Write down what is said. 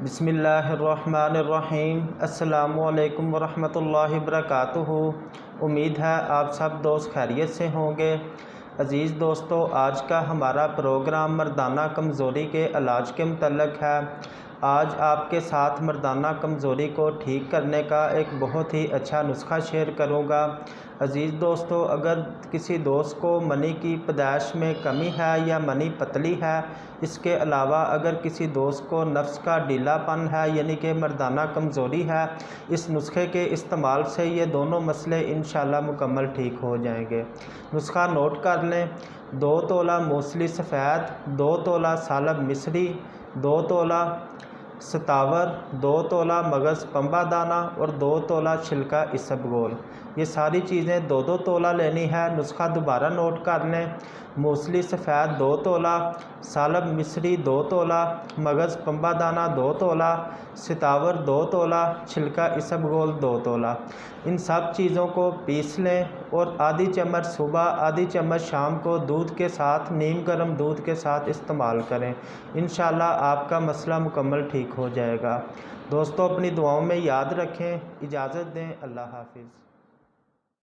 बिस्मिल्लाहिर्रहमानिर्रहीम। अस्सलामु अलैकुम वरहमतुल्लाहि वबरकातुहू। उम्मीद है आप सब दोस्त खैरियत से होंगे। अज़ीज़ दोस्तों, आज का हमारा प्रोग्राम मर्दाना कमज़ोरी के इलाज के मुतल्लिक़ है। आज आपके साथ मर्दाना कमज़ोरी को ठीक करने का एक बहुत ही अच्छा नुस्खा शेयर करूँगा। अज़ीज़ दोस्तों, अगर किसी दोस्त को मनी की पैदाइश में कमी है या मनी पतली है, इसके अलावा अगर किसी दोस्त को नफ्स का ढीलापन है यानी कि मर्दाना कमज़ोरी है, इस नुस्खे के इस्तेमाल से ये दोनों मसले इंशाल्लाह मुकम्मल ठीक हो जाएंगे। नुस्खा नोट कर लें। 2 तोला मूसली सफ़ेद, 2 तोला सालब मिस्री, 2 तोला सतावर, 2 तोला मगज़ पंबा दाना और 2 तोला छिलका इसबगोल। ये सारी चीज़ें 2-2 तोला लेनी है। नुस्खा दोबारा नोट कर लें। मूसली सफ़ेद 2 तोला, सालब मिस्री 2 तोला, मगज़ पंबा दाना 2 तोला, सतावर 2 तोला, छिलका इसबगोल 2 तोला। इन सब चीज़ों को पीस लें और आधी चम्मच सुबह, आधी चम्मच शाम को दूध के साथ, नीम गर्म दूध के साथ इस्तेमाल करें। इंशाल्लाह आपका मसला मुकम्मल ठीक हो जाएगा। दोस्तों, अपनी दुआओं में याद रखें। इजाज़त दें। अल्लाह हाफ़िज़।